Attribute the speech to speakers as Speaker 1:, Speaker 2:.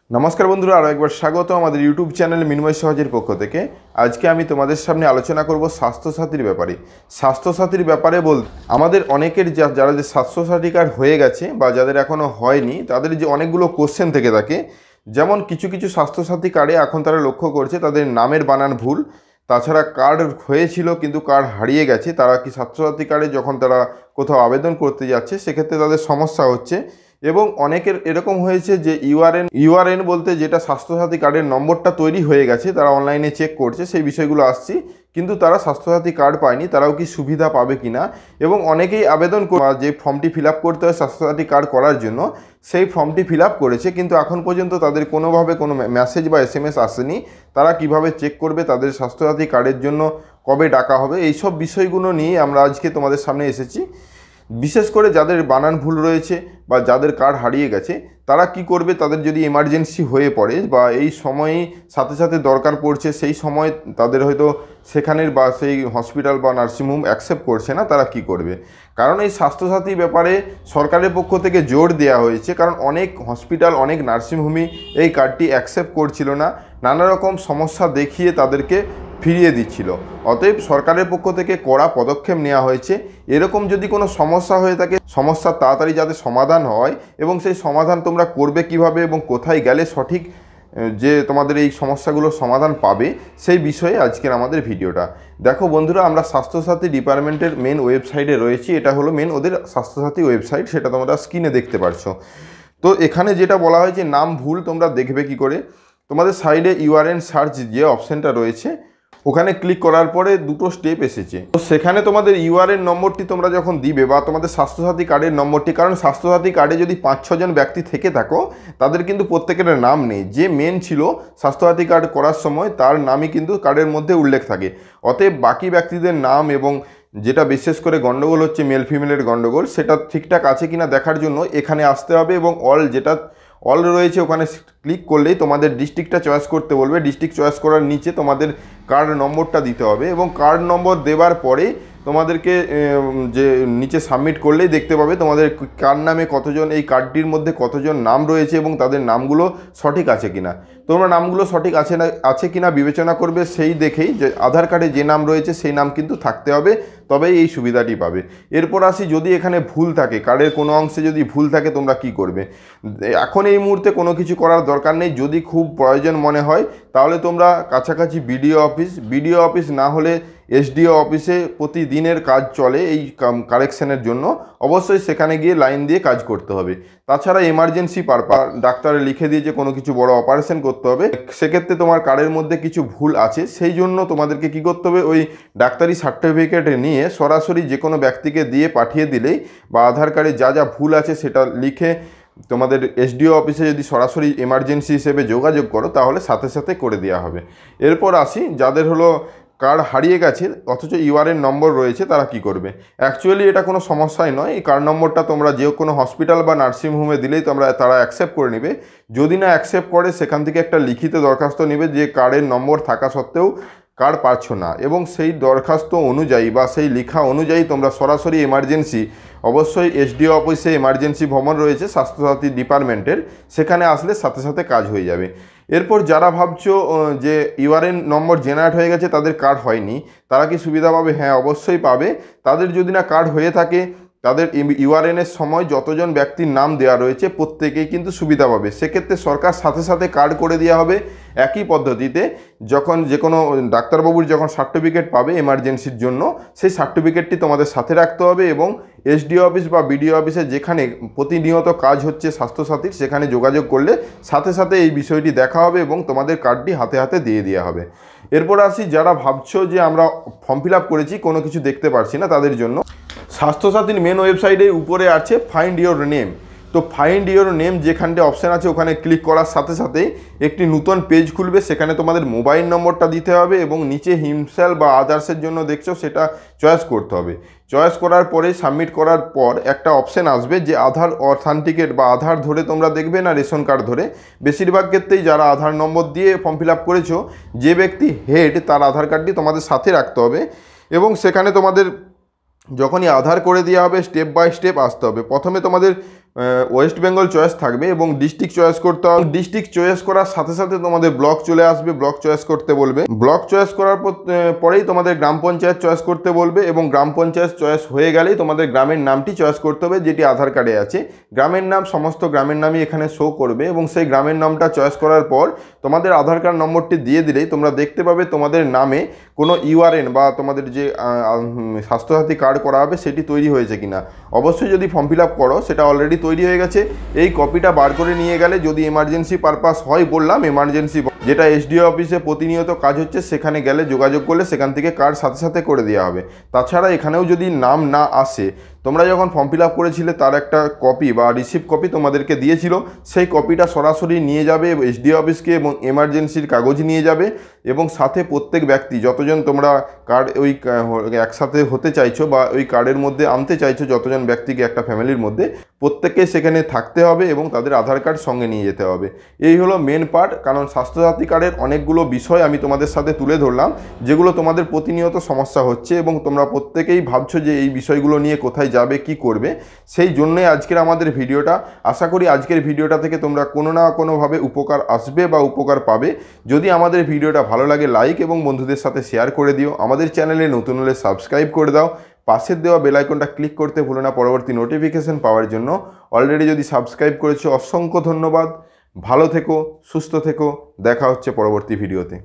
Speaker 1: नमस्कार बंधुरा आरो एक बार स्वागत हमारे यूट्यूब चैनल मिन्मय सहजेर पक्ष থেকে আজকে আমি তোমাদের সামনে আলোচনা করব স্বাস্থ্য সাথীর ব্যাপারে। স্বাস্থ্য সাথীর ব্যাপারে বলতে আমাদের অনেকের যারা যে স্বাস্থ্য সাথী কার্ড হয়ে গেছে বা যাদের এখনো হয়নি তাদের যে অনেকগুলো কোশ্চেন থেকে থাকে। যেমন কিছু কিছু স্বাস্থ্য সাথী কার্ডে এখন তারা লক্ষ্য করছে তাদের নামের বানান ভুল, তাছাড়া কার্ড হয়েছিল কিন্তু কার্ড হারিয়ে গেছে। তারা কি স্বাস্থ্য সাথী কার্ডে যখন তারা কোথাও আবেদন করতে যাচ্ছে সেক্ষেত্রে তাদের সমস্যা হচ্ছে। এবং অনেকের এরকম হয়েছে যে ইউআরএন বলতে যেটা স্বাস্থ্যসাথী কার্ডের নম্বরটা তৈরি হয়ে গেছে, তারা অনলাইনে চেক করছে, সেই বিষয়গুলো আসছি, কিন্তু তারা স্বাস্থ্যসাথী কার্ড পায়নি। তারাও কি সুবিধা পাবে কিনা, এবং অনেকেই আবেদন যে ফর্মটি ফিল আপ করতে হয় স্বাস্থ্যসাথী কার্ড করার জন্য সেই ফর্মটি ফিল আপ করেছে, কিন্তু এখন পর্যন্ত তাদের কোনোভাবে কোনো মেসেজ বা এসএমএস আসেনি। তারা কিভাবে চেক করবে তাদের স্বাস্থ্যসাথী কার্ডের জন্য কবে ডাকা হবে, এইসব বিষয়গুলো নিয়ে আমরা আজকে তোমাদের সামনে এসেছি। বিশেষ করে যাদের বানান ভুল রয়েছে বা যাদের কার্ড হারিয়ে গেছে তারা কি করবে, তাদের যদি এমার্জেন্সি হয়ে পড়ে বা এই সময়েই সাথে সাথে দরকার পড়ছে, সেই সময় তাদের হয়তো সেখানের বা সেই হসপিটাল বা নার্সিংহোম অ্যাকসেপ্ট করছে না, তারা কি করবে। কারণ এই স্বাস্থ্যসাথী ব্যাপারে সরকারের পক্ষ থেকে জোর দেওয়া হয়েছে, কারণ অনেক হসপিটাল অনেক নার্সিংহোমই এই কার্ডটি অ্যাকসেপ্ট করছিল না, নানা রকম সমস্যা দেখিয়ে তাদেরকে ফিরিয়ে দিচ্ছিল। অতএব সরকারের পক্ষ থেকে কড়া পদক্ষেপ নেওয়া হয়েছে। এরকম যদি কোনো সমস্যা হয়ে থাকে সমস্যা তাড়াতাড়ি যাতে সমাধান হয়, এবং সেই সমাধান তোমরা করবে কিভাবে এবং কোথায় গেলে সঠিক যে তোমাদের এই সমস্যাগুলোর সমাধান পাবে, সেই বিষয়ে আজকের আমাদের ভিডিওটা। দেখো বন্ধুরা, আমরা স্বাস্থ্যসাথী ডিপার্টমেন্টের মেন ওয়েবসাইটে রয়েছি। এটা হলো মেন ওদের স্বাস্থ্যসাথী ওয়েবসাইট, সেটা তোমরা স্ক্রিনে দেখতে পারছো। তো এখানে যেটা বলা হয়েছে নাম ভুল তোমরা দেখবে কি করে, তোমাদের সাইডে ইউআরএন সার্চ যে অপশানটা রয়েছে ওখানে ক্লিক করার পরে দুটো স্টেপ এসেছে। তো সেখানে তোমাদের ইউআরএন নম্বরটি তোমরা যখন দিবে বা তোমাদের স্বাস্থ্যসাথী কার্ডের নম্বরটি, কারণ স্বাস্থ্যসাথী কার্ডে যদি 5-6 জন ব্যক্তি থেকে থাকো তাদের কিন্তু প্রত্যেকের নাম নেই। যে মেন ছিল স্বাস্থ্যসাথী কার্ড করার সময় তার নামই কিন্তু কার্ডের মধ্যে উল্লেখ থাকে। অতএব বাকি ব্যক্তিদের নাম এবং যেটা বিশেষ করে গণ্ডগোল হচ্ছে মেল ফিমেলের গণ্ডগোল, সেটা ঠিকঠাক আছে কিনা দেখার জন্য এখানে আসতে হবে, এবং অল রয়েছে ওখানে ক্লিক করলেই তোমাদের ডিস্ট্রিক্টটা চয়েস করতে বলবে। ডিস্ট্রিক্ট চয়েস করার নিচে তোমাদের কার্ড নম্বরটা দিতে হবে, এবং কার্ড নম্বর দেওয়ার পরে তোমাদেরকে যে নিচে সাবমিট করলেই দেখতে পাবে তোমাদের কার নামে কতজন, এই কার্ডটির মধ্যে কতজন নাম রয়েছে এবং তাদের নামগুলো সঠিক আছে কিনা। তোমরা নামগুলো সঠিক আছে কিনা বিবেচনা করবে, সেই দেখেই যে আধার কার্ডে যে নাম রয়েছে সেই নাম কিন্তু থাকতে হবে, তবেই এই সুবিধাটি পাবে। এরপর আসি, যদি এখানে ভুল থাকে, কার্ডের কোনো অংশে যদি ভুল থাকে তোমরা কি করবে। এখন এই মুহূর্তে কোনো কিছু করার দরকার নেই। যদি খুব প্রয়োজন মনে হয় তাহলে তোমরা কাছাকাছি বিডিও অফিস না হলে এসডিও অফিসে প্রতিদিনের কাজ চলে এই কারেকশনের জন্য, অবশ্যই সেখানে গিয়ে লাইন দিয়ে কাজ করতে হবে। তাছাড়া এমার্জেন্সি পারপাস ডাক্তারে লিখে দিয়ে যে কোনো কিছু বড় অপারেশন করতে হবে, সেক্ষেত্রে তোমার কার্ডের মধ্যে কিছু ভুল আছে, সেই জন্য তোমাদেরকে কী করতে হবে, ওই ডাক্তারি সার্টিফিকেট নিয়ে সরাসরি যে কোনো ব্যক্তিকে দিয়ে পাঠিয়ে দিলেই, বা আধার কার্ডে যা যা ভুল আছে সেটা লিখে তোমাদের এসডিও অফিসে যদি সরাসরি এমার্জেন্সি হিসেবে যোগাযোগ করো তাহলে সাথে সাথে করে দেওয়া হবে। এরপর আসি, যাদের হলো কার্ড হারিয়ে গেছে অথচ ইউআরএন নম্বর রয়েছে তারা কি করবে। অ্যাকচুয়ালি এটা কোনো সমস্যাই নয়। এই কার্ড নম্বরটা তোমরা যে কোনো হসপিটাল বা নার্সিংহোমে দিলেই তারা অ্যাকসেপ্ট করে নেবে। যদি না অ্যাকসেপ্ট করে সেখান থেকে একটা লিখিত দরখাস্ত নেবে যে কার্ডের নম্বর থাকা সত্ত্বেও কার্ড পাচ্ছ না, এবং সেই দরখাস্ত অনুযায়ী বা সেই লেখা অনুযায়ী তোমরা সরাসরি এমার্জেন্সি, অবশ্যই এসডিও অফিসে এমার্জেন্সি ভবন রয়েছে স্বাস্থ্যসাথী ডিপার্টমেন্টের, সেখানে আসলে সাথে সাথে কাজ হয়ে যাবে। এরপর যারা ভাবছো যে ইউআরএন নম্বর জেনারেট হয়ে গেছে তাদের কার্ড হয়নি, তারা কি সুবিধা পাবে? হ্যাঁ, অবশ্যই পাবে। তাদের যদি না কার্ড হয়ে থাকে তাদের ইউআরএনের সময় যতজন ব্যক্তির নাম দেওয়া রয়েছে প্রত্যেকেই কিন্তু সুবিধা পাবে। সেক্ষেত্রে সরকার সাথে সাথে কার্ড করে দেওয়া হবে একই পদ্ধতিতে। যখন যে কোনো ডাক্তারবাবুর যখন সার্টিফিকেট পাবে এমার্জেন্সির জন্য, সেই সার্টিফিকেটটি তোমাদের সাথে রাখতে হবে, এবং এসডিও অফিস বা বিডিও অফিসে যেখানে প্রতিনিয়ত কাজ হচ্ছে স্বাস্থ্যসাথীর সেখানে যোগাযোগ করলে সাথে সাথে এই বিষয়টি দেখা হবে এবং তোমাদের কার্ডটি হাতে হাতে দিয়ে দেওয়া হবে। এরপর আসি, যারা ভাবছো যে আমরা ফর্ম ফিল আপ করেছি কোনো কিছু দেখতে পারছি না, তাদের জন্য স্বাস্থ্যসাথীর মেন ওয়েবসাইটে উপরে আছে ফাইন্ড ইওর নেম। তো ফাইন্ড ইওর নেম যেখানটা অপশান আছে ওখানে ক্লিক করার সাথে সাথেই একটি নতুন পেজ খুলবে। সেখানে তোমাদের মোবাইল নম্বরটা দিতে হবে এবং নিচে হিমসেল বা আদার্সের জন্য দেখছো সেটা চয়েস করতে হবে। চয়েস করার পরে সাবমিট করার পর একটা অপশান আসবে যে আধার অথেন্টিকেট বা আধার ধরে তোমরা দেখবে না রেশন কার্ড ধরে। বেশিরভাগ ক্ষেত্রেই যারা আধার নম্বর দিয়ে ফর্ম ফিল আপ করেছো, যে ব্যক্তি হেড তার আধার কার্ডটি তোমাদের সাথে রাখতে হবে, এবং সেখানে তোমাদের যখনই আধার করে দেওয়া হবে স্টেপ বাই স্টেপ আসতে হবে। প্রথমে তোমাদের ওয়েস্ট বেঙ্গল চয়েস থাকবে এবং ডিস্ট্রিক্ট চয়েস করতে হবে। ডিস্ট্রিক্ট চয়েস করার সাথে সাথে তোমাদের ব্লক চলে আসবে, ব্লক চয়েস করতে বলবে। ব্লক চয়েস করার পরেই তোমাদের গ্রাম পঞ্চায়েত চয়েস করতে বলবে এবং গ্রাম পঞ্চায়েত চয়েস হয়ে গেলেই তোমাদের গ্রামের নামটি চয়েস করতে হবে যেটি আধার কার্ডে আছে। গ্রামের নাম সমস্ত গ্রামের নামই এখানে শো করবে এবং সেই গ্রামের নামটা চয়েস করার পর তোমাদের আধার কার্ড নম্বরটি দিয়ে দিলেই তোমরা দেখতে পাবে তোমাদের নামে কোনো ইউআরএন বা তোমাদের যে স্বাস্থ্যসাথী কার্ড করা হবে সেটি তৈরি হয়েছে কিনা। অবশ্যই যদি ফর্ম ফিল আপ করো সেটা অলরেডি তৈরি হয়ে গেছে। এই কপিটা বার করে নিয়ে গেলে যদি এমার্জেন্সি পারপাস হয়, বললাম এমার্জেন্সি যেটা এসডিও অফিসে প্রতিনিয়ত কাজ হচ্ছে, সেখানে গেলে যোগাযোগ করলে সেখান থেকে কার্ড সাথে সাথে করে দেওয়া হবে। তাছাড়া এখানেও যদি নাম না আসে, তোমরা যখন ফর্ম ফিল আপ করেছিলে তার একটা কপি বা রিসিপ্ট কপি তোমাদেরকে দিয়েছিল, সেই কপিটা সরাসরি নিয়ে যাবে এসডিও অফিসকে এবং এমার্জেন্সির কাগজ নিয়ে যাবে এবং সাথে প্রত্যেক ব্যক্তি যতজন তোমরা কার্ড ওই একসাথে হতে চাইছো বা ওই কার্ডের মধ্যে আনতে চাইছো, যতজন ব্যক্তিকে একটা ফ্যামিলির মধ্যে, প্রত্যেককে সেখানে থাকতে হবে এবং তাদের আধার কার্ড সঙ্গে নিয়ে যেতে হবে। এই হলো মেন পার্ট। কারণ স্বাস্থ্যসাথী কার্ডের অনেকগুলো বিষয় আমি তোমাদের সাথে তুলে ধরলাম যেগুলো তোমাদের প্রতিনিয়ত সমস্যা হচ্ছে এবং তোমরা প্রত্যেকেই ভাবছো যে এই বিষয়গুলো নিয়ে কোথায় যাবে, কি করবে। সেই জন্যই আজকের আমাদের ভিডিওটা। আশা করি আজকের ভিডিওটা থেকে তোমরা কোনো না কোনোভাবে উপকার আসবে বা উপকার পাবে। যদি আমাদের ভিডিওটা ভালো লাগে লাইক এবং বন্ধুদের সাথে শেয়ার করে দিও। আমাদের চ্যানেলে নতুন হলে সাবস্ক্রাইব করে দাও। পাশের দেওয়া বেল আইকনটা ক্লিক করতে ভুলো না পরবর্তী নোটিফিকেশন পাওয়ার জন্য। অলরেডি যদি সাবস্ক্রাইব করেছো অসংখ্য ধন্যবাদ। ভালো থেকো, সুস্থ থেকো, দেখা হচ্ছে পরবর্তী ভিডিওতে।